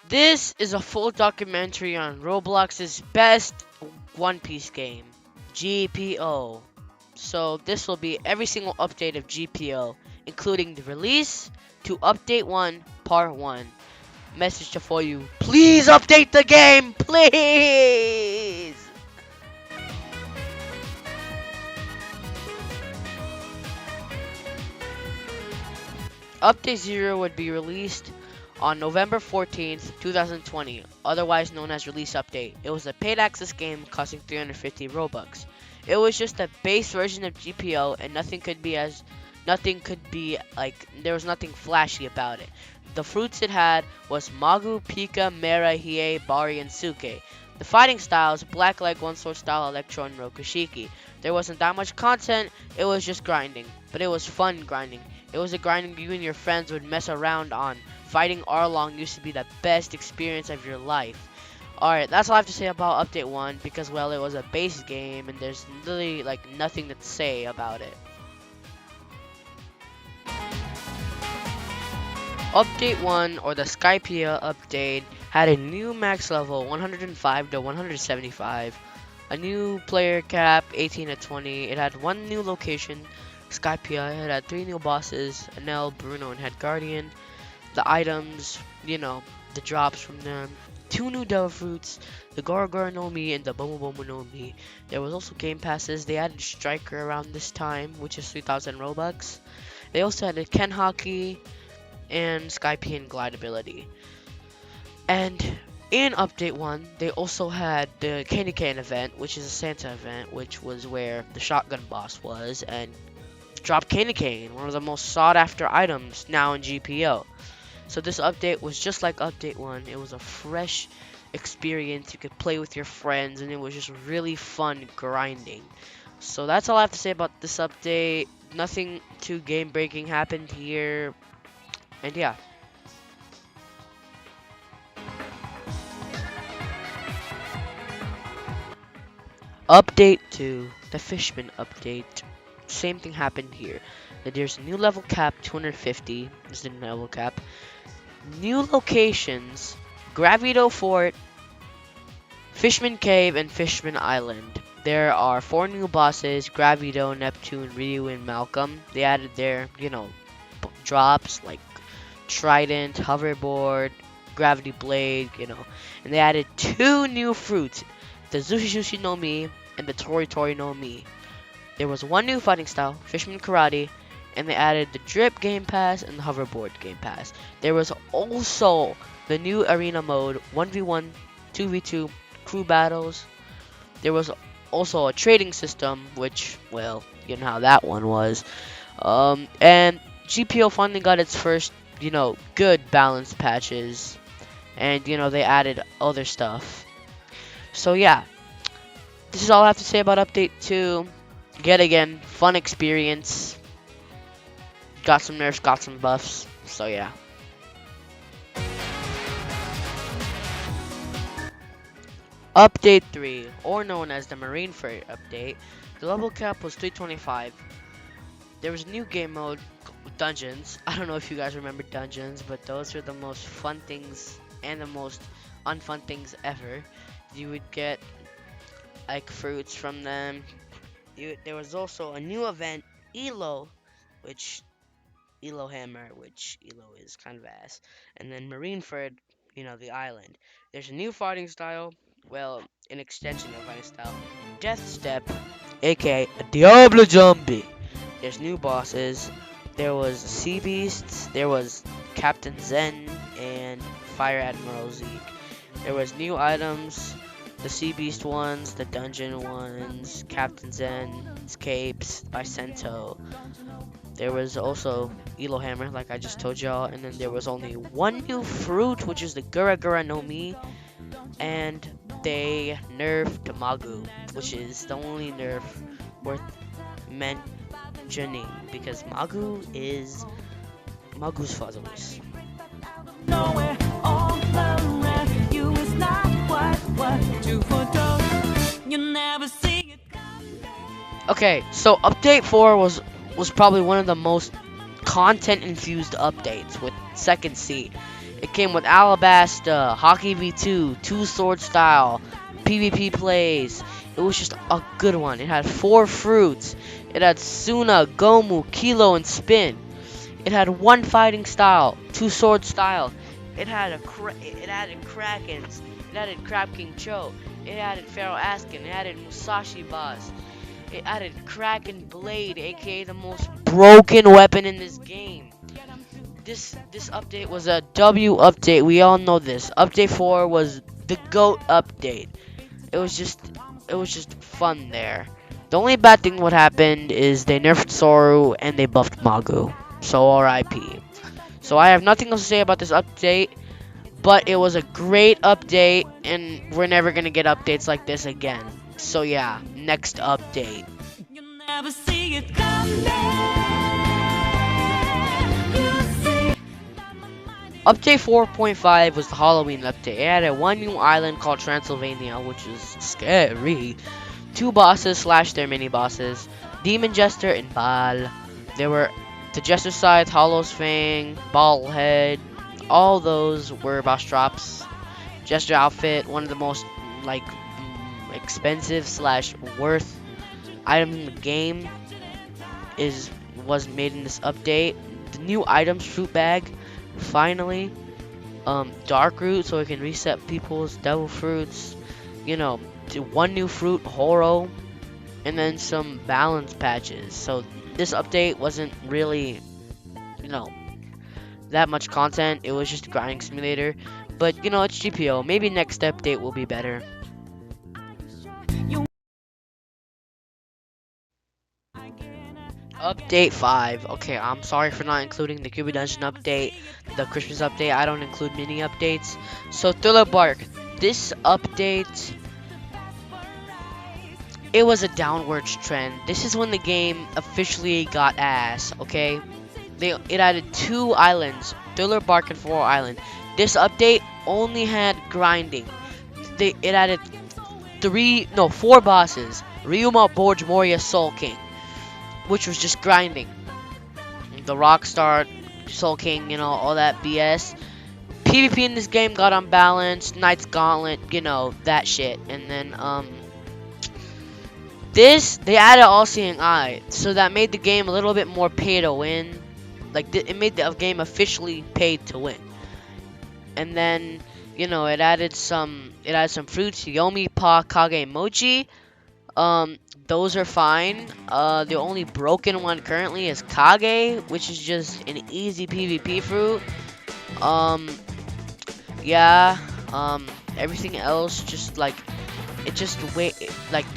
This is a full documentary on Roblox's best One Piece game, GPO. So this will be every single update of GPO, including the release to update 1, part 1. Message to for you, please update the game, please! Update 0 would be released on November 14th, 2020, otherwise known as Release Update. It was a paid access game costing 350 Robux. It was just a base version of GPO and nothing could be like there was nothing flashy about it. The fruits it had was Magu, Pika, Mera, Hiei, Bari, and Suke. The fighting styles, Black Leg, One Sword Style, Electro, and Rokushiki. There wasn't that much content, it was just grinding. But it was fun grinding. It was a grinding you and your friends would mess around on. Fighting Arlong used to be the best experience of your life. Alright, that's all I have to say about Update 1 because, well, it was a base game and there's literally, like, nothing to say about it. Update 1, or the Skypier update, had a new max level 105 to 175, a new player cap 18 to 20, it had one new location, Skypier, it had 3 new bosses, Anel, Bruno, and Head Guardian, the items, the drops from them, 2 new Devil Fruits, the Goro no Mi and the Bomu Bomu no Mi. There was also game passes, they added Striker around this time, which is 3,000 Robux. They also added Ken Hockey, and Skypier glide ability. And in Update 1, they also had the Candy Cane event, which is a Santa event, which was where the shotgun boss was, and dropped Candy Cane, one of the most sought after items now in GPO. So this update was just like Update 1. It was a fresh experience. You could play with your friends, and it was just really fun grinding. So that's all I have to say about this update. Nothing too game breaking happened here. And yeah. Update 2, the Fishman update. Same thing happened here. There's a new level cap, 250 is the new level cap. New locations, Gravito Fort, Fishman Cave, and Fishman Island. There are 4 new bosses, Gravito, Neptune, Ryu, and Malcolm. They added their, drops like Trident, Hoverboard, Gravity Blade, and they added 2 new fruits, the Zushi Zushi no Mi and the Tori Tori no Mi. There was 1 new fighting style, Fishman Karate, and they added the Drip Game Pass and the Hoverboard Game Pass. There was also the new Arena mode, 1v1, 2v2, crew battles. There was also a trading system, which, well, you know how that one was. And GPO finally got its first good balance patches, and they added other stuff. So yeah, this is all I have to say about Update 2. Yet again, fun experience. Got some nerfs, got some buffs. So yeah. Update 3, or known as the Marine Ferry update. The level cap was 325. There was a new game mode, Dungeons. I don't know if you guys remember Dungeons, but those are the most fun things and the most unfun things ever. You would get like fruits from them. There was also a new event, Elo Hammer, which Elo is kind of ass. And then Marineford, the island. There's a new fighting style, well, an extension of fighting style, Death Step, aka a Diablo Zombie. There's new bosses. There was Sea Beasts, there was Captain Zen, and Fire Admiral Zeke. There was new items, the Sea Beast ones, the dungeon ones, Captain Zen's capes by Sento. There was also Elo Hammer, like I just told y'all, and then there was only 1 new fruit, which is the Gura no Mi, and they nerfed Magu, which is the only nerf worth mentioning, because Magu's fuzzles. Okay, so update 4 was probably one of the most content infused updates with Second Sea. It came with Alabasta, Hockey V2, Two Sword Style, PvP plays. It was just a good one. It had 4 fruits. It had Suna, Gomu, Kilo, and Spin. It had 1 fighting style, 2 sword style. It added Krakens. It added Crab King Cho. It added Pharaoh Askin. It added Musashi Boss. It added Kraken Blade, aka the most broken weapon in this game. This update was a W update. We all know this. Update 4 was the GOAT update. It was just fun there. The only bad thing what happened is they nerfed Soru and they buffed Magu. So RIP. So I have nothing else to say about this update, but it was a great update and we're never gonna get updates like this again. So yeah, next update. Update 4.5 was the Halloween update. It added 1 new island called Transylvania, which is scary. 2 bosses / their mini bosses, Demon Jester and Baal. There were the Jester Scythe, Hollow's Fang, Ball Head. All those were boss drops. Jester outfit, one of the most expensive / worth items in the game, was made in this update. The new items, fruit bag, finally. Dark root, so it can reset people's devil fruits. 1 new fruit, Horo, and then some balance patches. So this update wasn't really, that much content. It was just a grinding simulator. But it's GPO. Maybe next update will be better. Update 5. Okay, I'm sorry for not including the Cuba Dungeon update, the Christmas update. I don't include mini updates. So Thriller Bark. This update, it was a downwards trend. This is when the game officially got ass, okay? It added 2 islands, Thriller Bark and 4 Island. This update only had grinding. It added 4 bosses. Ryuma, Borge, Moria, Soul King, which was just grinding. The Rockstar, Soul King, all that BS. PvP in this game got unbalanced. Knight's Gauntlet, that shit. And then, they added All Seeing Eye, so that made the game a little bit more pay to win. It made the game officially paid to win. And then, it added some fruits, Yomi, Pa, Kage, Mochi. Those are fine. The only broken one currently is Kage, which is just an easy PvP fruit. Yeah. Everything else just the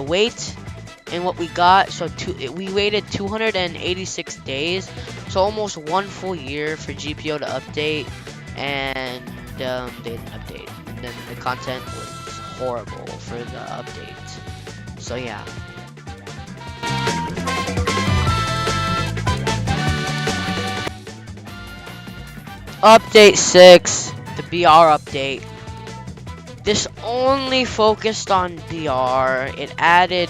weight and what we got. So we waited 286 days, so almost 1 full year for GPO to update, and they didn't update. And then the content was horrible for the update. So yeah. Update 6, the BR update. This only focused on BR. It added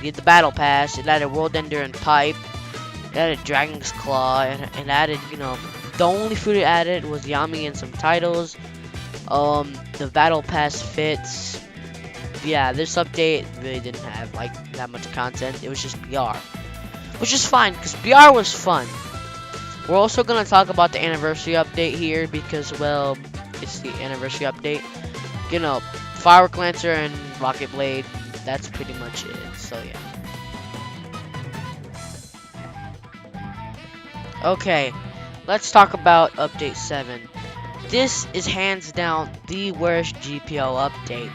the battle pass. It added World Ender and Pipe. It added Dragon's Claw. It added, the only food it added was Yami and some titles. The battle pass fits. Yeah, this update really didn't have that much content. It was just BR, which is fine because BR was fun. We're also gonna talk about the anniversary update here because, well, it's the anniversary update. Firework Lancer and Rocket Blade. That's pretty much it. So yeah. Okay, let's talk about update 7. This is hands down the worst GPO update.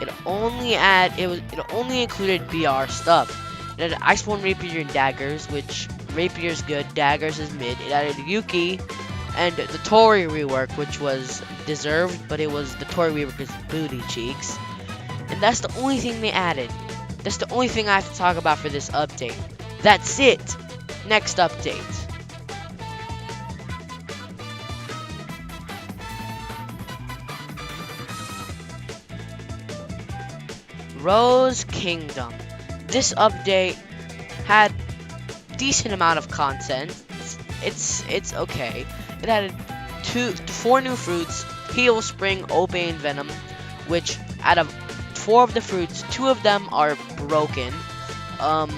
It only included BR stuff. It had Iceborne Rapier and Daggers, which Rapier's good, Daggers is mid. It added Yuki and the Tori rework, which was deserved, but it was the Tori rework's booty cheeks. And that's the only thing they added. That's the only thing I have to talk about for this update. That's it. Next update. Rose Kingdom. This update had decent amount of content. It's okay. It added four new fruits: Heal, Spring, Obey, and Venom. Which out of four of the fruits, two of them are broken. Um,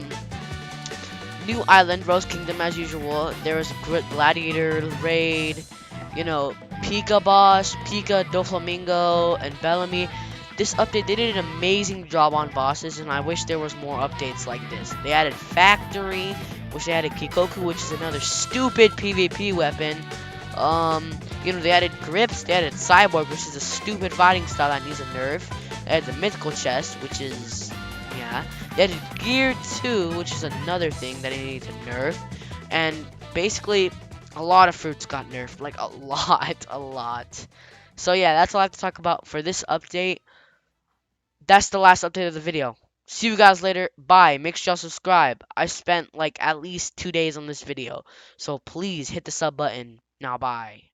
New island, Rose Kingdom as usual. There was Gladiator raid, Pika boss, Pika, Doflamingo, and Bellamy. This update, they did an amazing job on bosses, and I wish there was more updates like this. They added Factory, which they added Kikoku, which is another stupid PvP weapon. They added Grips, they added Cyborg, which is a stupid fighting style that needs a nerf. They added the Mythical Chest, which is, yeah. They added Gear 2, which is another thing that they need to nerf. And basically, a lot of fruits got nerfed. Like, a lot, a lot. So yeah, that's all I have to talk about for this update. That's the last update of the video. See you guys later. Bye. Make sure y'all subscribe. I spent like at least 2 days on this video. So please hit the sub button. Now bye.